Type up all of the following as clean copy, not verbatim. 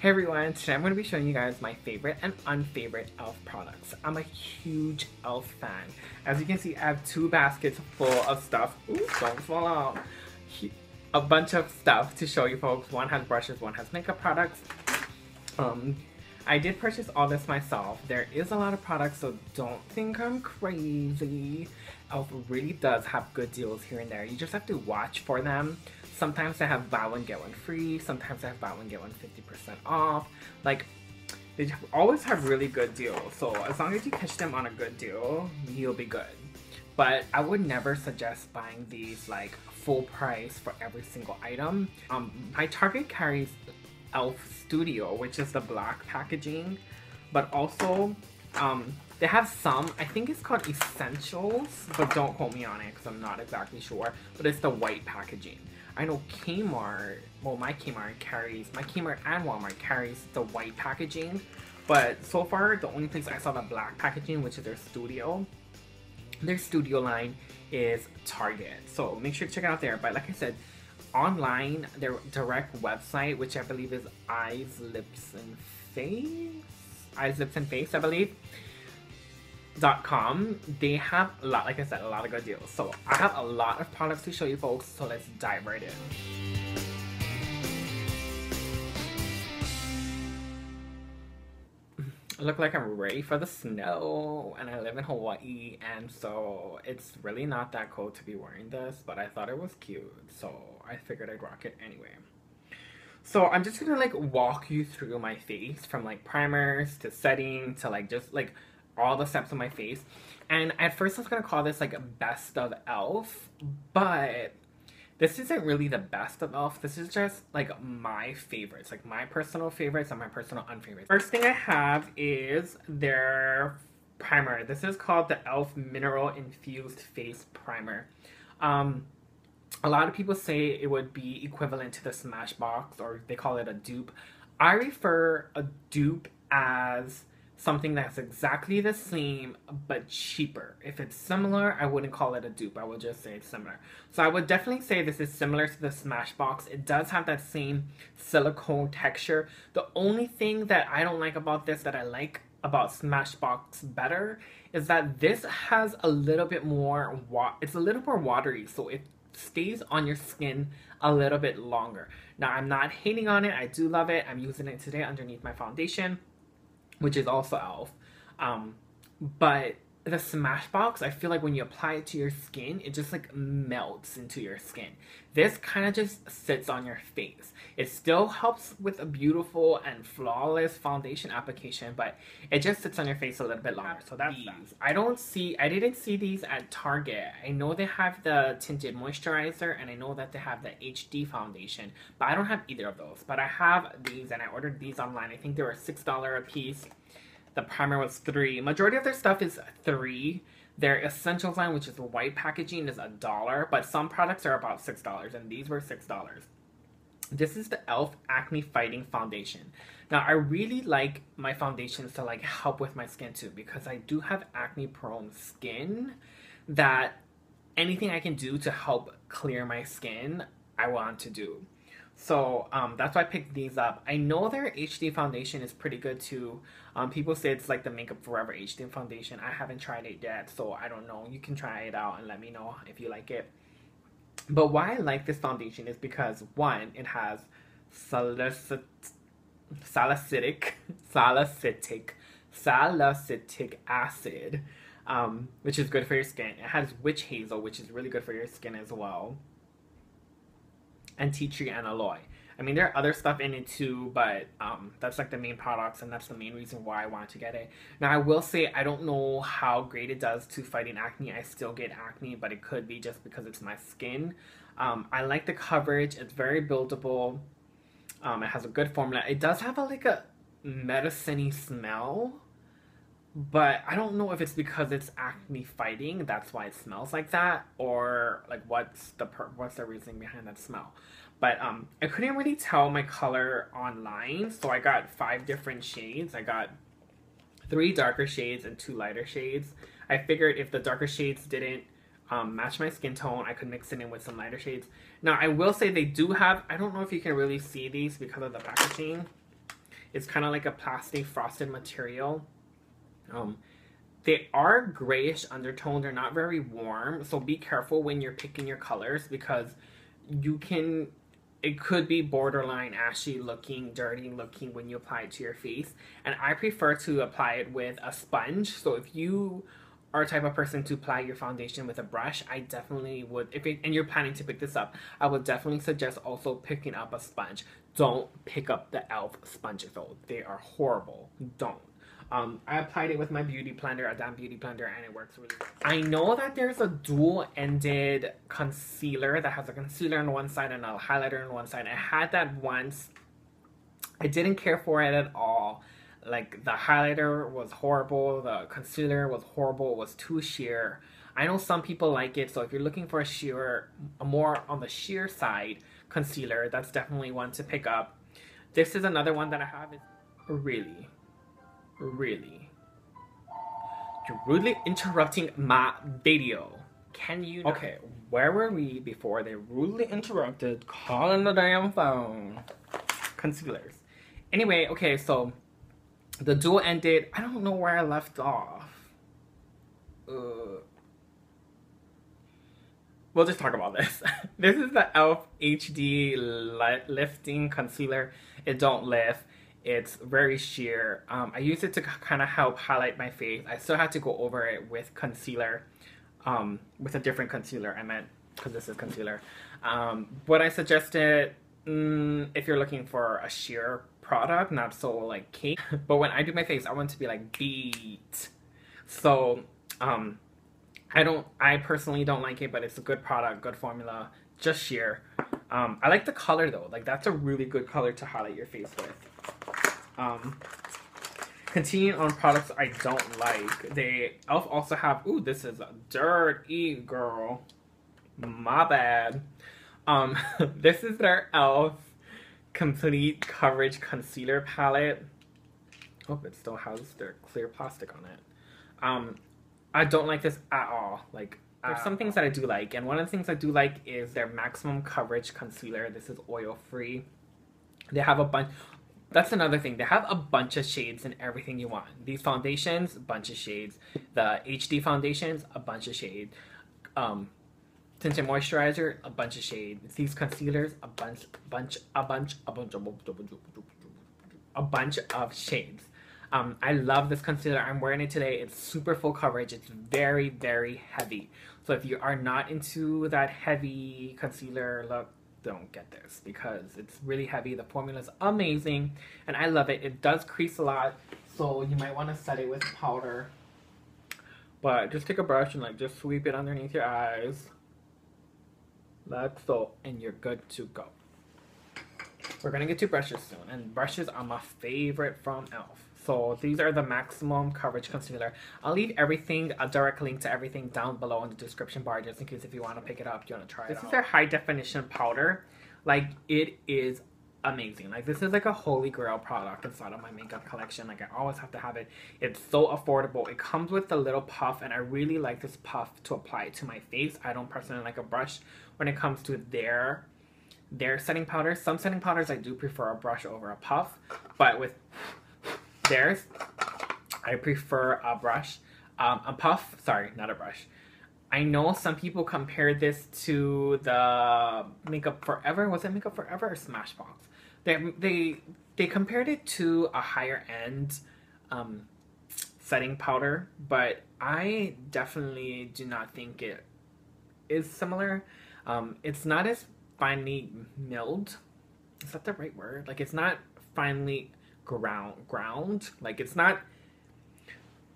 Hey everyone, today I'm going to be showing you guys my favorite and unfavorite e.l.f. products. I'm a huge e.l.f. fan. As you can see, I have two baskets full of stuff. Ooh, don't fall out. A bunch of stuff to show you folks. One has brushes, one has makeup products. I did purchase all this myself. There is a lot of products, so don't think I'm crazy. e.l.f. really does have good deals here and there. You just have to watch for them. Sometimes they have buy one get one free. Sometimes they have buy one get one 50% off. Like, they always have really good deals. So as long as you catch them on a good deal, you'll be good. But I would never suggest buying these like full price for every single item. My Target carries e.l.f. Studio, which is the black packaging, but also they have some, I think it's called Essentials, but don't quote me on it because I'm not exactly sure, but it's the white packaging. I know Kmart, well my Kmart and Walmart carries the white packaging, but so far the only place I saw the black packaging, which is their Studio line, is Target. So make sure to check it out there. But like I said, online, their direct website, which I believe is EyesLipsFace, I believe, .com, they have a lot, like I said, a lot of good deals. So I have a lot of products to show you folks, so let's dive right in. I look like I'm ready for the snow, and I live in Hawaii, and so it's really not that cold to be wearing this, but I thought it was cute, so I figured I'd rock it anyway. So I'm just gonna like walk you through my face, from like primers to setting to like just like all the steps of my face. And at first I was gonna call this like best of e.l.f., but this isn't really the best of e.l.f. This is just like my favorites, like my personal favorites and my personal unfavorites. First thing I have is their primer. This is called the e.l.f. Mineral Infused Face Primer. A lot of people say it would be equivalent to the Smashbox, or they call it a dupe. I refer a dupe as something that's exactly the same but cheaper. If it's similar, I wouldn't call it a dupe. I would just say it's similar. So I would definitely say this is similar to the Smashbox. It does have that same silicone texture. The only thing that I don't like about this, that I like about Smashbox better, is that this has a little bit more, it's a little more watery, so it stays on your skin a little bit longer. Now, I'm not hating on it. I do love it. I'm using it today underneath my foundation, which is also e.l.f. But the Smashbox, I feel like when you apply it to your skin, it just like melts into your skin. This kind of just sits on your face. It still helps with a beautiful and flawless foundation application, but it just sits on your face a little bit longer. So that's these. I didn't see these at Target. I know they have the tinted moisturizer, and I know that they have the HD foundation, but I don't have either of those. But I have these, and I ordered these online. I think they were $6 a piece. The primer was $3. Majority of their stuff is $3. Their Essentials line, which is the white packaging, is $1, but some products are about $6, and these were $6. This is the e.l.f. Acne Fighting Foundation. Now, I really like my foundations to like help with my skin too, because I do have acne prone skin, that anything I can do to help clear my skin, I want to do. So that's why I picked these up. I know their HD foundation is pretty good too. People say it's like the Makeup Forever HD foundation. I haven't tried it yet, so I don't know. You can try it out and let me know if you like it. But why I like this foundation is because, one, it has salicylic acid, which is good for your skin. It has witch hazel, which is really good for your skin as well, and tea tree and aloe. I mean, there are other stuff in it too, but that's like the main products, and that's the main reason why I wanted to get it. Now, I will say I don't know how great it does to fighting acne. I still get acne, but it could be just because it's my skin. I like the coverage. It's very buildable. It has a good formula. It does have like a medicine-y smell, but I don't know if it's because it's acne fighting, that's why it smells like that, or like what's the reasoning behind that smell. But I couldn't really tell my color online, so I got 5 different shades. I got 3 darker shades and 2 lighter shades. I figured if the darker shades didn't match my skin tone, I could mix it in with some lighter shades. Now, I will say they do have, I don't know if you can really see these because of the packaging. It's kind of like a plastic frosted material. They are grayish undertone. They're not very warm, so be careful when you're picking your colors, because it could be borderline ashy looking, dirty looking when you apply it to your face. And I prefer to apply it with a sponge. So if you are a type of person to apply your foundation with a brush, I definitely would, and you're planning to pick this up, I would definitely suggest also picking up a sponge. Don't pick up the e.l.f. sponges though. They are horrible. Don't. I applied it with my beauty blender, a damn beauty blender, and it works really well. I know that there's a dual-ended concealer that has a concealer on one side and a highlighter on one side. I had that once. I didn't care for it at all. Like, the highlighter was horrible, the concealer was horrible, it was too sheer. I know some people like it, so if you're looking for a more on the sheer side concealer, that's definitely one to pick up. This is another one that I have. Really? You're rudely interrupting my video. Can you not? Okay, where were we before they rudely interrupted calling the damn phone? Concealers. Anyway, okay, so the dual ended, I don't know where I left off. We'll just talk about this. This is the e.l.f. HD Lifting Concealer. It don't lift. It's very sheer. I use it to kind of help highlight my face. I still had to go over it with concealer, with a different concealer. I meant, because this is concealer. What I suggested, if you're looking for a sheer product, not so like cake, but when I do my face, I want to be like beat. So, I personally don't like it, but it's a good product, good formula, just sheer. I like the color though. Like, that's a really good color to highlight your face with. Continuing on products I don't like, they e.l.f. also have, ooh, this is a dirty girl, my bad. This is their e.l.f. Complete Coverage Concealer Palette. Oh, it still has their clear plastic on it. I don't like this at all. Like, there's some things that I do like, and one of the things I do like is their Maximum Coverage Concealer. This is oil free. They have a bunch. That's another thing. They have a bunch of shades in everything you want. These foundations, a bunch of shades. The HD foundations, a bunch of shades. Tinted moisturizer, a bunch of shades. These concealers, a bunch of shades. I love this concealer. I'm wearing it today. It's super full coverage. It's very, very heavy. So if you are not into that heavy concealer look, don't get this, because it's really heavy. The formula is amazing and I love it. It does crease a lot, so you might want to set it with powder, but just take a brush and like just sweep it underneath your eyes like so, and you're good to go. We're gonna get to brushes soon, and brushes are my favorite from e.l.f. So these are the Maximum Coverage Concealer. I'll leave everything, a direct link to everything down below in the description bar, just in case if you want to pick it up, you want to try it out. This is their high definition powder. Like, it is amazing. Like, this is like a holy grail product inside of my makeup collection. Like, I always have to have it. It's so affordable. It comes with a little puff, and I really like this puff to apply it to my face. I don't personally like a brush when it comes to their setting powders. Some setting powders I do prefer a brush over a puff, but with theirs, I prefer a brush, a puff, sorry, not a brush. I know some people compare this to the Makeup Forever, was it Makeup Forever or Smashbox? They compared it to a higher end setting powder, but I definitely do not think it is similar. It's not as finely milled. Is that the right word? Like, it's not finely ground. Like, it's not,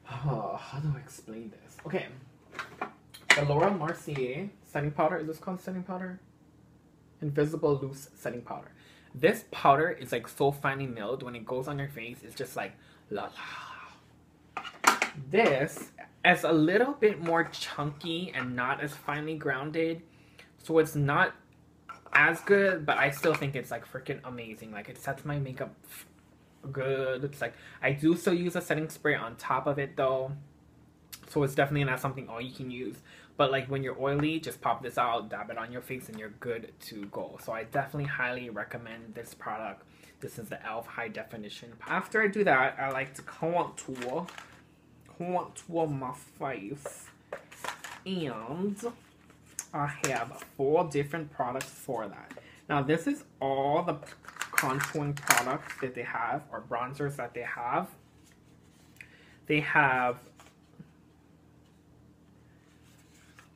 how do I explain this? Okay, the Laura Mercier setting powder, is this called setting powder? Invisible Loose Setting Powder. This powder is like so finely milled, when it goes on your face, it's just like la la. This is a little bit more chunky and not as finely grounded, so it's not as good, but I still think it's like freaking amazing. Like, it sets my makeup good. It's like, I do still use a setting spray on top of it though, so it's definitely not something all you can use, but like when you're oily, just pop this out, dab it on your face, and you're good to go. So I definitely highly recommend this product. This is the e.l.f. High Definition. After I do that, I like to contour my face. And I have 4 different products for that. Now, this is all the contouring products that they have, or bronzers that they have. They have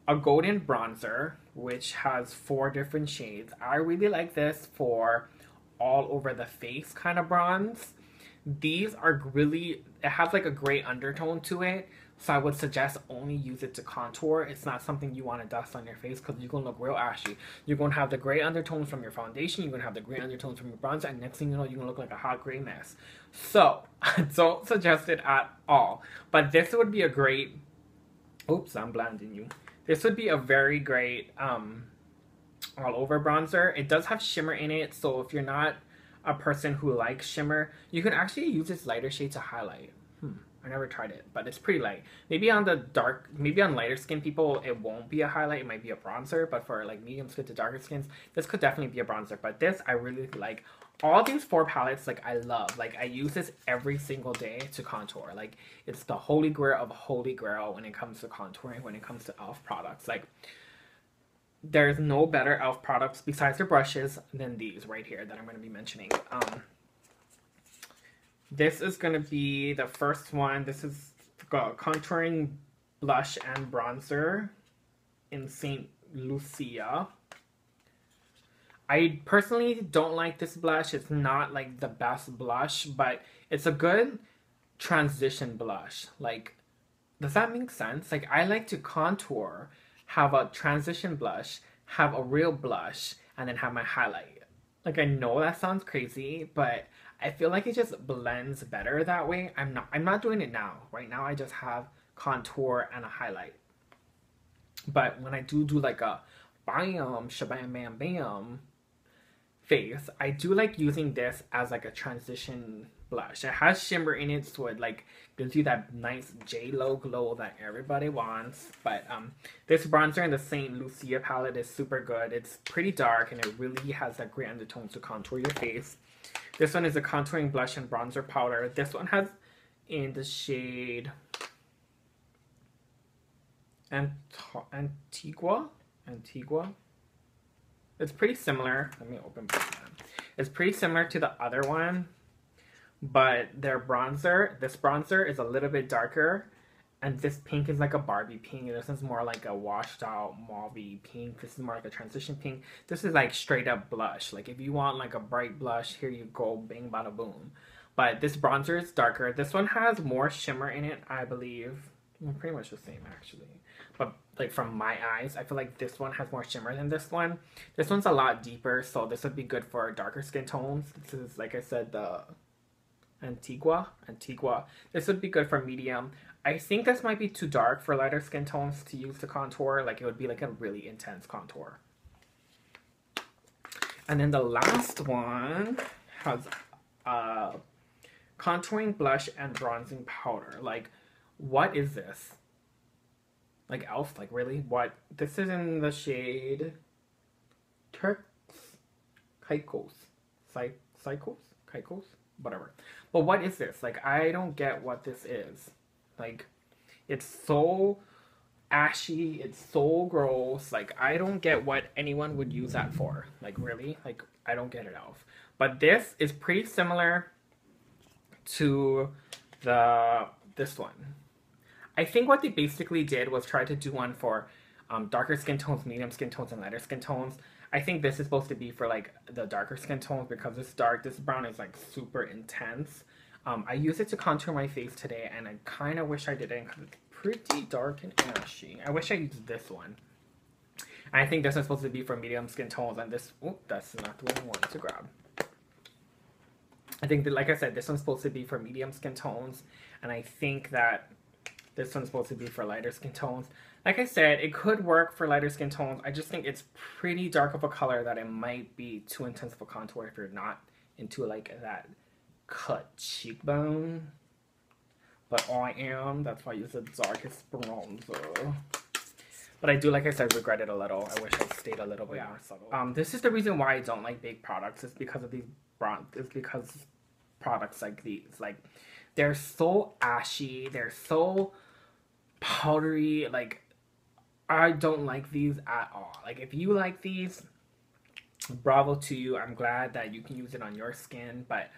a golden bronzer, which has 4 different shades. I really like this for all over the face kind of bronze. These are really, it has like a gray undertone to it. So I would suggest only use it to contour. It's not something you want to dust on your face because you're going to look real ashy. You're going to have the gray undertones from your foundation. You're going to have the gray undertones from your bronzer. And next thing you know, you're going to look like a hot gray mess. So I don't suggest it at all. But this would be a great... Oops, I'm blinding you. This would be a very great all over bronzer. It does have shimmer in it. So if you're not a person who likes shimmer, you can actually use this lighter shade to highlight. I never tried it, but it's pretty light. Maybe on the dark, maybe on lighter skin people, it won't be a highlight. It might be a bronzer, but for like medium skin to darker skins, this could definitely be a bronzer. But this, I really like. All these 4 palettes, like, I love. Like, I use this every single day to contour. Like, it's the holy grail of holy grail when it comes to contouring, when it comes to e.l.f. products. Like, there's no better e.l.f. products besides the brushes than these right here that I'm going to be mentioning. This is going to be the first one. This is contouring blush and bronzer in St. Lucia. I personally don't like this blush. It's not like the best blush, but it's a good transition blush. Like, does that make sense? Like, I like to contour, have a transition blush, have a real blush, and then have my highlight. Like, I know that sounds crazy, but I feel like it just blends better that way. I'm not doing it now. Right now, I just have contour and a highlight. But when I do like a bam, shabam, bam, bam face, I do like using this as like a transition blush. It has shimmer in it, so it like gives you that nice J-Lo glow that everybody wants. But this bronzer in the St. Lucia palette is super good. It's pretty dark and it really has that gray undertones to contour your face. This one is a contouring blush and bronzer powder. This one has in the shade Antigua. It's pretty similar. Let me open both of them. It's pretty similar to the other one, but their bronzer, this bronzer is a little bit darker, and this pink is like a Barbie pink. This is more like a washed out mauve-y pink. This is more like a transition pink. This is like straight up blush. Like if you want like a bright blush, here you go, bing bada boom. But this bronzer is darker. This one has more shimmer in it, I believe. Well, pretty much the same actually. But like from my eyes, I feel like this one has more shimmer than this one. This one's a lot deeper, so this would be good for darker skin tones. This is, like I said, the Antigua. This would be good for medium. I think this might be too dark for lighter skin tones to use to contour. Like it would be like a really intense contour. And then the last one has contouring blush and bronzing powder. Like, what is this? Like e.l.f., like really? What? This is in the shade Turks Caicos. Caicos? Whatever. But what is this? Like, I don't get what this is. Like, it's so ashy. It's so gross. Like, I don't get what anyone would use that for. Like, really? Like, I don't get it out. But this is pretty similar to this one. I think what they basically did was try to do one for darker skin tones, medium skin tones, and lighter skin tones. I think this is supposed to be for like the darker skin tones because it's dark. This brown is like super intense. I use it to contour my face today, and I kind of wish I didn't because it's pretty dark and ashy. I wish I used this one. And I think this is supposed to be for medium skin tones, and this, oh, that's not the one I wanted to grab. I think that, like I said, this one's supposed to be for medium skin tones, and I think that this one's supposed to be for lighter skin tones. Like I said, it could work for lighter skin tones. I just think it's pretty dark of a color that it might be too intense of a contour if you're not into like that cut cheekbone. But I am. That's why I use the darkest bronzer. But I do, like I said, regret it a little. I wish I stayed a little bit more subtle. This is the reason why I don't like big products. It's because of these bronze is because products like these. Like, they're so ashy, they're so powdery. Like, I don't like these at all. Like, if you like these, bravo to you. I'm glad that you can use it on your skin, but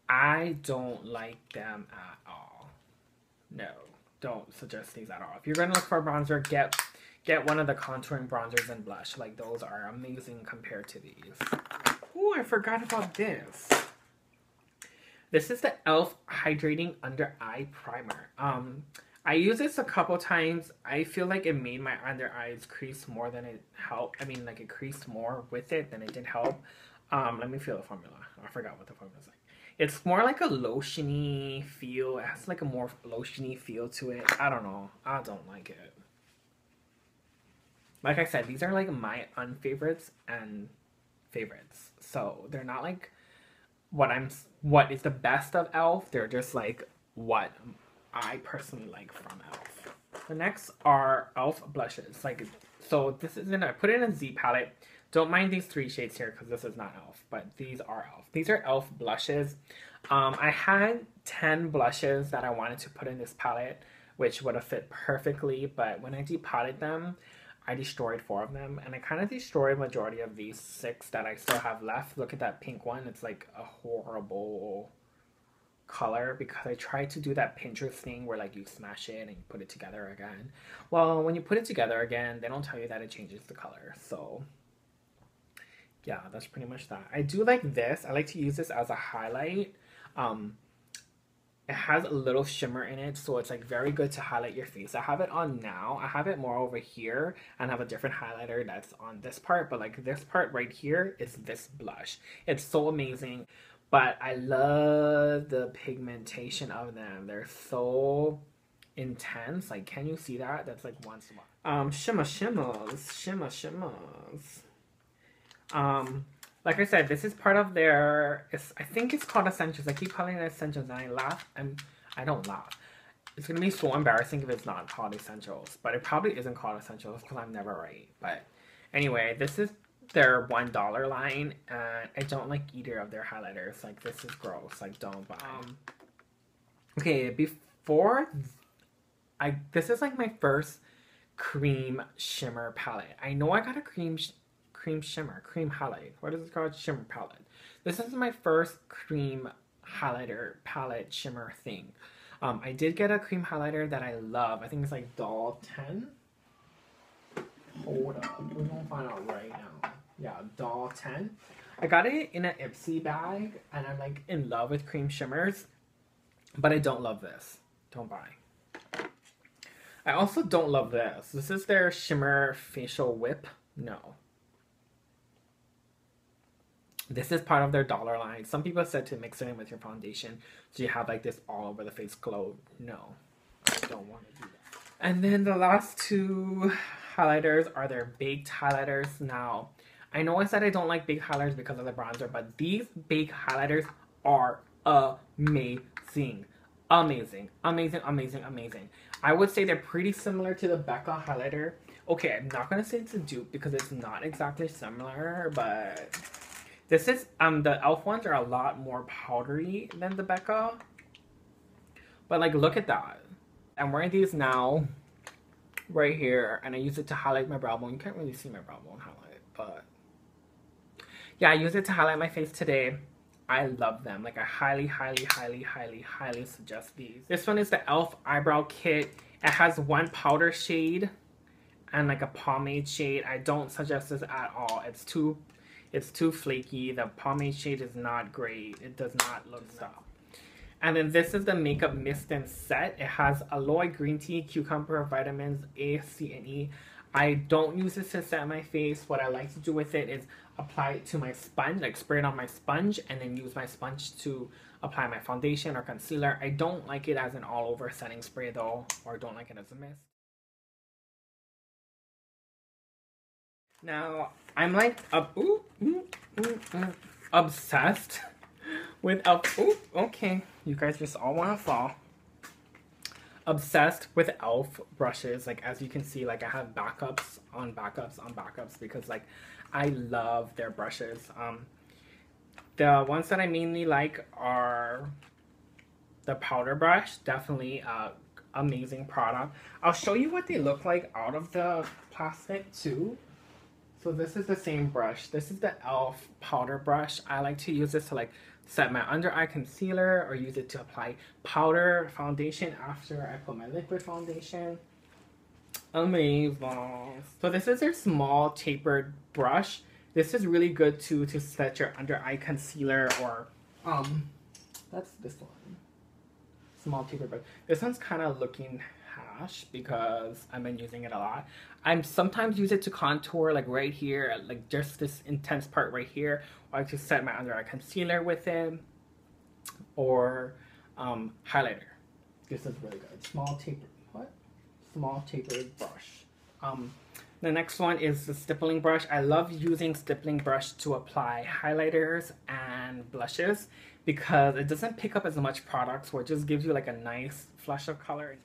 I don't like them at all. No, don't suggest these at all. If you're gonna look for a bronzer, get one of the contouring bronzers and blush. Like, those are amazing compared to these. Oh, I forgot about this. This is the e.l.f. Hydrating Under Eye Primer. I used this a couple times. I feel like it made my under eyes crease more than it helped. I mean, like, it creased more with it than it did help. Let me feel the formula. I forgot what the formula is like. It's more like a lotiony feel. It has like a more lotiony feel to it. I don't know. I don't like it. Like I said, these are like my unfavorites and favorites. So they're not like what is the best of e.l.f. They're just like what I personally like from e.l.f. The next are e.l.f. blushes. Like, so this is I put it in a Z palette. Don't mind these 3 shades here because this is not e.l.f. But these are e.l.f. These are e.l.f. blushes. I had 10 blushes that I wanted to put in this palette, which would have fit perfectly. But when I depotted them, I destroyed 4 of them. And I kind of destroyed majority of these 6 that I still have left. Look at that pink one. It's like a horrible color because I tried to do that Pinterest thing where like you smash it and you put it together again. Well, when you put it together again, they don't tell you that it changes the color. So yeah, that's pretty much that. I do like this. I like to use this as a highlight. It has a little shimmer in it, so it's like very good to highlight your face. I have it on now. I have it more over here and have a different highlighter that's on this part, but like this part right here is this blush. It's so amazing, but I love the pigmentation of them. They're so intense. Like, can you see that? That's like one spot. Shimmers. Like I said, this is part of their, I think it's called Essentials. I keep calling it Essentials and I laugh, and I don't laugh. It's going to be so embarrassing if it's not called Essentials, but it probably isn't called Essentials because I'm never right. But anyway, this is their $1 line, and I don't like either of their highlighters. Like, this is gross. Like, don't buy. Okay, before, this is like my first cream shimmer palette. I know I got a cream shimmer, cream highlight. What is it called? Shimmer palette. This is my first cream highlighter palette shimmer thing. I did get a cream highlighter that I love. I think it's like Doll 10. Hold up. We're gonna find out right now. Yeah, Doll 10. I got it in an Ipsy bag, and I'm like in love with cream shimmers, but I don't love this. Don't buy. I also don't love this. This is their Shimmer Facial Whip. No. This is part of their dollar line. Some people said to mix it in with your foundation so you have like this all over the face glow. No, I don't want to do that. And then the last 2 highlighters are their baked highlighters. Now, I know I said I don't like big highlighters because of the bronzer, but these baked highlighters are amazing. Amazing. I would say they're pretty similar to the Becca highlighter. Okay, I'm not going to say it's a dupe because it's not exactly similar, but this is, the e.l.f. ones are a lot more powdery than the Becca. But like, look at that. I'm wearing these now, right here, and I use it to highlight my brow bone. You can't really see my brow bone highlight, but yeah, I use it to highlight my face today. I love them. Like, I highly suggest these. This one is the e.l.f. Eyebrow Kit. It has 1 powder shade and like a pomade shade. I don't suggest this at all. It's too flaky. The pomade shade is not great. It does not look stop. And then this is the Makeup Mist and Set. It has aloe, green tea, cucumber, vitamins A, C, and E. I don't use this to set my face. What I like to do with it is apply it to my sponge, like spray it on my sponge, and then use my sponge to apply my foundation or concealer. I don't like it as an all-over setting spray though, or don't like it as a mist. Now, I'm like obsessed with okay, you guys just all want to fall. Obsessed with e.l.f. brushes. Like, as you can see, like, I have backups on backups on backups because like I love their brushes. The ones that I mainly like are the powder brush. Definitely amazing product. I'll show you what they look like out of the plastic too. So this is the same brush. This is the e.l.f. powder brush. I like to use this to like set my under eye concealer or use it to apply powder foundation after I put my liquid foundation. Amazing. So this is their small tapered brush. This is really good too to set your under eye concealer or that's this one. Small tapered brush. This one's kind of looking hash because I've been using it a lot. I'm sometimes use it to contour like right here, like just this intense part right here. Or I like to set my under eye concealer with it or highlighter. This is really good. Small tapered. What? Small tapered brush. The next one is the stippling brush. I love using stippling brush to apply highlighters and blushes because it doesn't pick up as much product, so it just gives you like a nice flush of color.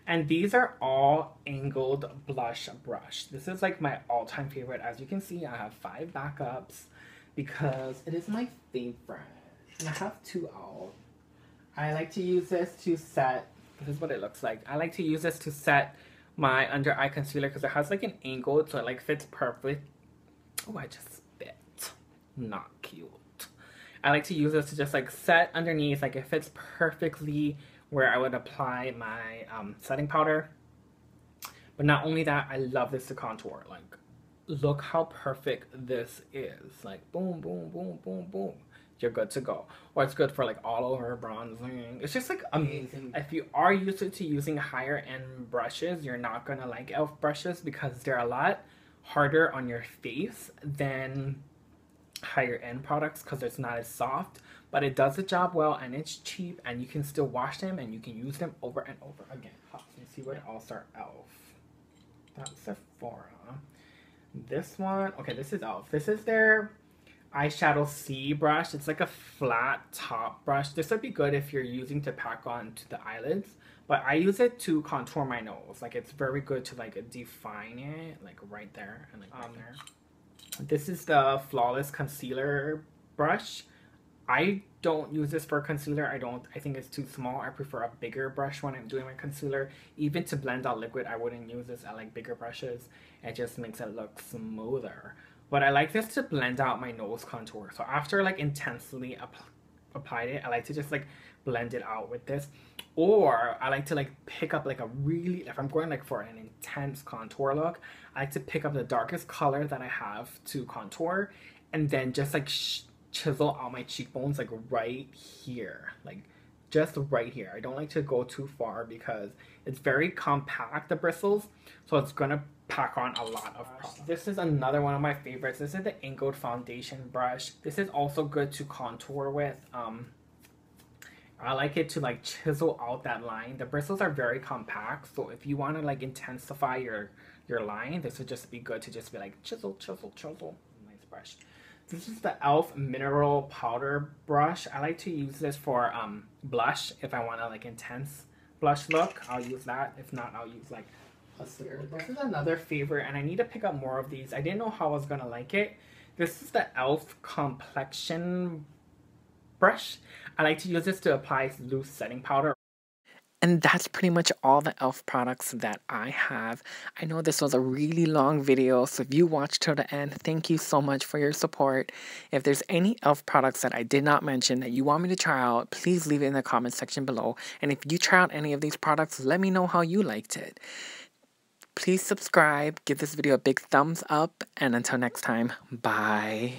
And these are all angled blush brush. This is like my all-time favorite. As you can see, I have 5 backups because it is my favorite. And I have 2 out. I like to use this to set, this is what it looks like. I like to use this to set my under eye concealer because it has like an angle, so it like fits perfect. Oh, I just spit. Not cute. I like to use this to just like set underneath, like it fits perfectly where I would apply my setting powder. But not only that, I love this to contour. Like, look how perfect this is. Like, boom, boom, boom, boom, boom. You're good to go. Or it's good for like all over bronzing. It's just like amazing. If you are used to using higher end brushes, you're not gonna like e.l.f. brushes because they're a lot harder on your face than higher end products because it's not as soft. But it does the job well and it's cheap and you can still wash them and you can use them over and over again. Let me see what else are e.l.f. That's Sephora. This one, okay, this is e.l.f. This is their eyeshadow C brush. It's like a flat top brush. This would be good if you're using to pack on to the eyelids, but I use it to contour my nose. Like it's very good to like define it, like right there and like right there. This is the Flawless Concealer brush. I don't use this for concealer. I think it's too small. I prefer a bigger brush when I'm doing my concealer. Even to blend out liquid, I wouldn't use this. I like bigger brushes. It just makes it look smoother. But I like this to blend out my nose contour. So after like intensely applied it, I like to just like blend it out with this. Or I like to like pick up like a really, if I'm going like for an intense contour look, I like to pick up the darkest color that I have to contour and then just like chisel out my cheekbones like right here, like just right here. I don't like to go too far because it's very compact, the bristles, so it's gonna pack on a lot of product. This is another one of my favorites. This is the angled foundation brush. This is also good to contour with. I like it to like chisel out that line. The bristles are very compact, so if you want to like intensify your line, this would just be good to just be like chisel, chisel, chisel. Nice brush. This is the e.l.f. mineral powder brush. I like to use this for blush. If I want a like intense blush look, I'll use that. If not, I'll use like a sticker. This is another favorite, and I need to pick up more of these. I didn't know how I was gonna like it. This is the e.l.f. complexion brush. I like to use this to apply loose setting powder. And that's pretty much all the e.l.f. products that I have. I know this was a really long video, so if you watched till the end, thank you so much for your support. If there's any e.l.f. products that I did not mention that you want me to try out, please leave it in the comment section below. And if you try out any of these products, let me know how you liked it. Please subscribe, give this video a big thumbs up, and until next time, bye.